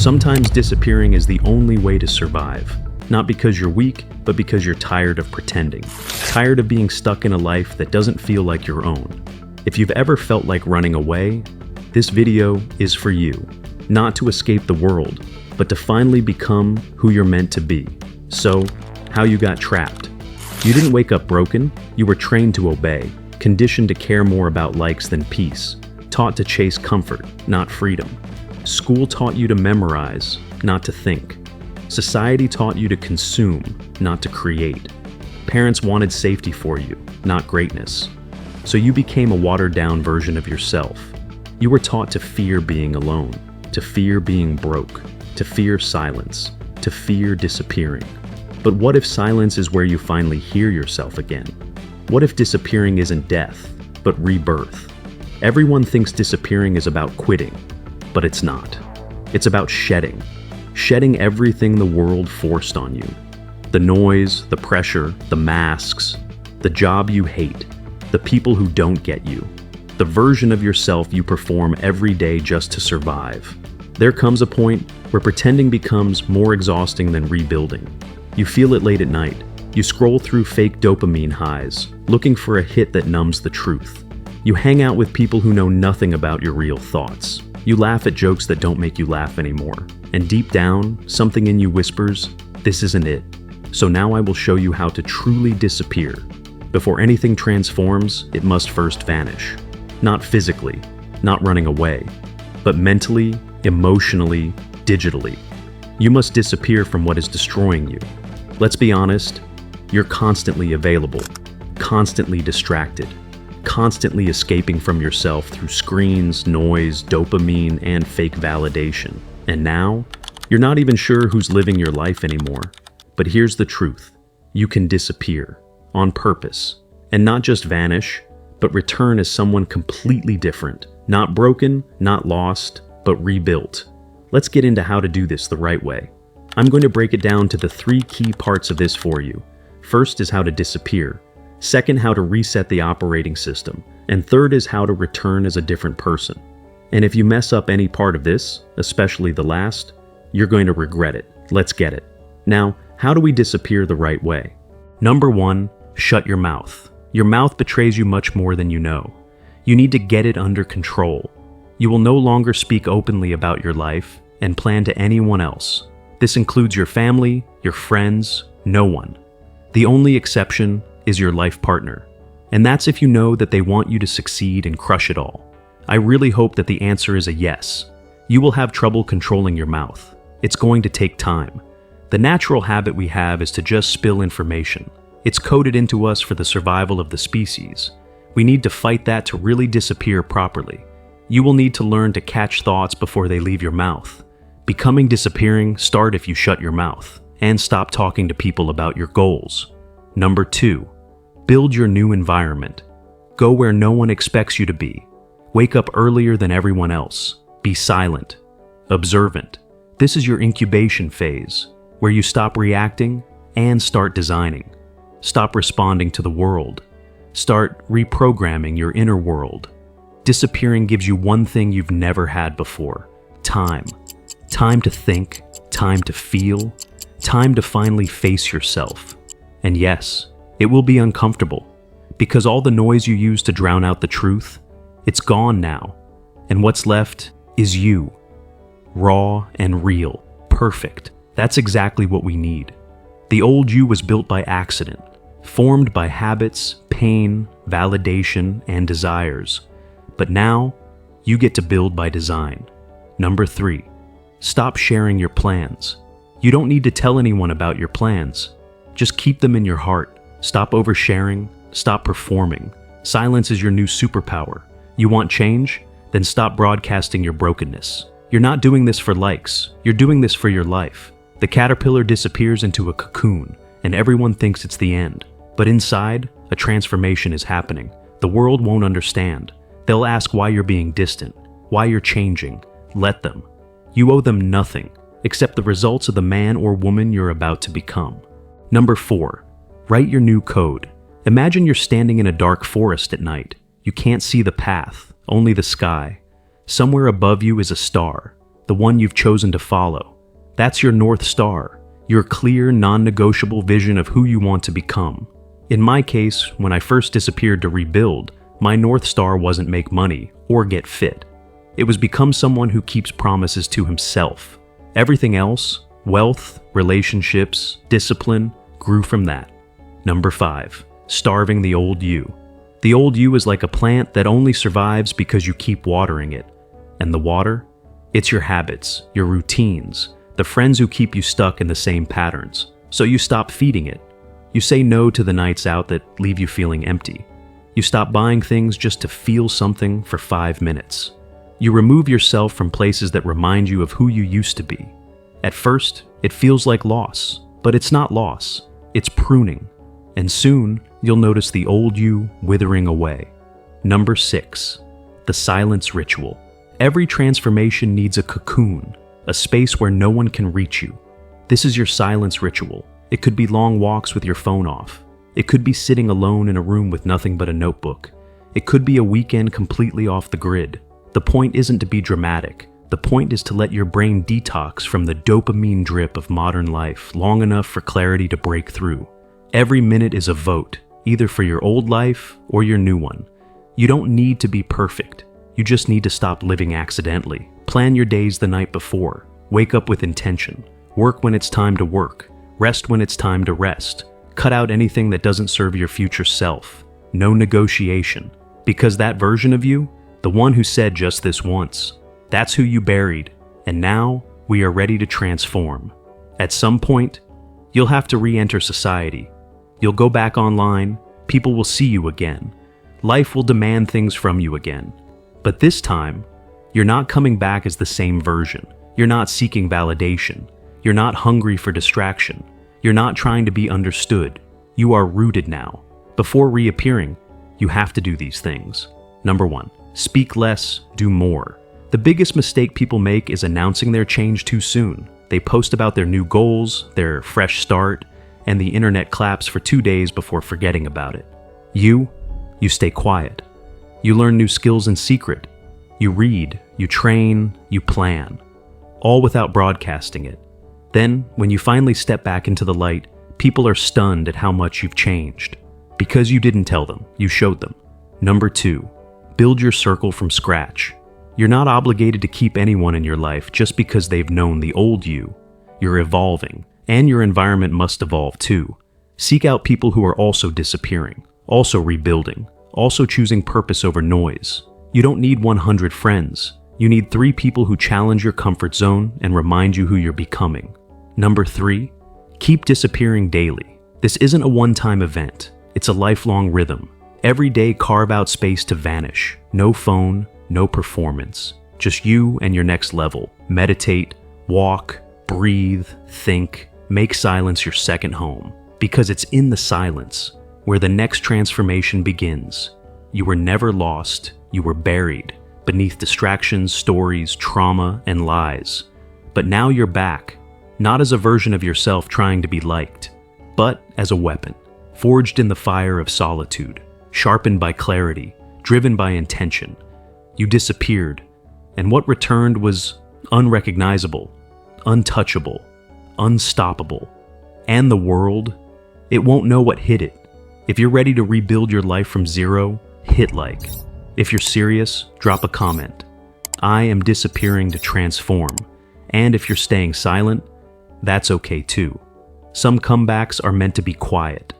Sometimes disappearing is the only way to survive. Not because you're weak, but because you're tired of pretending. Tired of being stuck in a life that doesn't feel like your own. If you've ever felt like running away, this video is for you. Not to escape the world, but to finally become who you're meant to be. So, how you got trapped. You didn't wake up broken, you were trained to obey, conditioned to care more about likes than peace, taught to chase comfort, not freedom. School taught you to memorize, not to think. Society taught you to consume, not to create. Parents wanted safety for you, not greatness. So you became a watered-down version of yourself. You were taught to fear being alone, to fear being broke, to fear silence, to fear disappearing. But what if silence is where you finally hear yourself again? What if disappearing isn't death, but rebirth? Everyone thinks disappearing is about quitting, but it's not. It's about shedding. Shedding everything the world forced on you. The noise, the pressure, the masks, the job you hate, the people who don't get you, the version of yourself you perform every day just to survive. There comes a point where pretending becomes more exhausting than rebuilding. You feel it late at night. You scroll through fake dopamine highs, looking for a hit that numbs the truth. You hang out with people who know nothing about your real thoughts. You laugh at jokes that don't make you laugh anymore. And deep down, something in you whispers, this isn't it. So now I will show you how to truly disappear. Before anything transforms, it must first vanish. Not physically, not running away, but mentally, emotionally, digitally. You must disappear from what is destroying you. Let's be honest, you're constantly available, constantly distracted, constantly escaping from yourself through screens, noise, dopamine, and fake validation. And now, you're not even sure who's living your life anymore. But here's the truth. You can disappear, on purpose, and not just vanish, but return as someone completely different. Not broken, not lost, but rebuilt. Let's get into how to do this the right way. I'm going to break it down to the 3 key parts of this for you. First is how to disappear. Second, how to reset the operating system. And third is how to return as a different person. And if you mess up any part of this, especially the last, you're going to regret it. Let's get it. Now, how do we disappear the right way? Number 1, shut your mouth. Your mouth betrays you much more than you know. You need to get it under control. You will no longer speak openly about your life and plan to anyone else. This includes your family, your friends, no one. The only exception is your life partner. And that's if you know that they want you to succeed and crush it all. I really hope that the answer is a yes. You will have trouble controlling your mouth. It's going to take time. The natural habit we have is to just spill information. It's coded into us for the survival of the species. We need to fight that to really disappear properly. You will need to learn to catch thoughts before they leave your mouth. Becoming disappearing start if you shut your mouth and stop talking to people about your goals. Number 2, build your new environment. Go where no one expects you to be. Wake up earlier than everyone else. Be silent, observant. This is your incubation phase, where you stop reacting and start designing. Stop responding to the world. Start reprogramming your inner world. Disappearing gives you one thing you've never had before: time. Time to think, time to feel, time to finally face yourself. And yes, it will be uncomfortable, because all the noise you used to drown out the truth, it's gone now. And what's left is you. Raw and real. Perfect. That's exactly what we need. The old you was built by accident, formed by habits, pain, validation, and desires. But now, you get to build by design. Number 3, stop sharing your plans. You don't need to tell anyone about your plans. Just keep them in your heart. Stop oversharing. Stop performing. Silence is your new superpower. You want change? Then stop broadcasting your brokenness. You're not doing this for likes. You're doing this for your life. The caterpillar disappears into a cocoon, and everyone thinks it's the end. But inside, a transformation is happening. The world won't understand. They'll ask why you're being distant, why you're changing. Let them. You owe them nothing, except the results of the man or woman you're about to become. Number 4, write your new code. Imagine you're standing in a dark forest at night. You can't see the path, only the sky. Somewhere above you is a star. the one you've chosen to follow. That's your North Star, your clear, non-negotiable vision of who you want to become. In my case, when I first disappeared to rebuild, my North Star wasn't make money or get fit. It was become someone who keeps promises to himself. Everything else, wealth, relationships, discipline, grew from that. Number 5, starving the old you. The old you is like a plant that only survives because you keep watering it. And the water? It's your habits, your routines, the friends who keep you stuck in the same patterns. So you stop feeding it. You say no to the nights out that leave you feeling empty. You stop buying things just to feel something for 5 minutes. You remove yourself from places that remind you of who you used to be. At first, it feels like loss, but it's not loss. It's pruning. And soon, you'll notice the old you withering away. Number 6, the silence ritual. Every transformation needs a cocoon, a space where no one can reach you. This is your silence ritual. It could be long walks with your phone off. It could be sitting alone in a room with nothing but a notebook. It could be a weekend completely off the grid. The point isn't to be dramatic. The point is to let your brain detox from the dopamine drip of modern life long enough for clarity to break through. Every minute is a vote, either for your old life or your new one. You don't need to be perfect. You just need to stop living accidentally. Plan your days the night before. Wake up with intention. Work when it's time to work. Rest when it's time to rest. Cut out anything that doesn't serve your future self. No negotiation. Because that version of you, the one who said just this once, that's who you buried. And now we are ready to transform. At some point, you'll have to re-enter society. You'll go back online. People will see you again. Life will demand things from you again. But this time, you're not coming back as the same version. You're not seeking validation. You're not hungry for distraction. You're not trying to be understood. You are rooted now. Before reappearing, you have to do these things. Number 1, speak less, do more. The biggest mistake people make is announcing their change too soon. They post about their new goals, their fresh start, and the internet claps for 2 days before forgetting about it. You stay quiet. You learn new skills in secret. You read, you train, you plan, all without broadcasting it. Then, when you finally step back into the light, people are stunned at how much you've changed. Because you didn't tell them, you showed them. Number 2, build your circle from scratch. You're not obligated to keep anyone in your life just because they've known the old you. You're evolving, and your environment must evolve too. Seek out people who are also disappearing, also rebuilding, also choosing purpose over noise. You don't need 100 friends. You need 3 people who challenge your comfort zone and remind you who you're becoming. Number 3, keep disappearing daily. This isn't a one-time event. It's a lifelong rhythm. Every day carve out space to vanish. No phone, no performance. Just you and your next level. Meditate, walk, breathe, think. Make silence your second home. Because it's in the silence where the next transformation begins. You were never lost. You were buried beneath distractions, stories, trauma, and lies. But now you're back, not as a version of yourself trying to be liked, but as a weapon, forged in the fire of solitude, sharpened by clarity, driven by intention. You disappeared, and what returned was unrecognizable, untouchable, unstoppable. And the world, it won't know what hit it. If you're ready to rebuild your life from zero, hit like. If you're serious, drop a comment. I am disappearing to transform. And if you're staying silent, that's okay too. Some comebacks are meant to be quiet.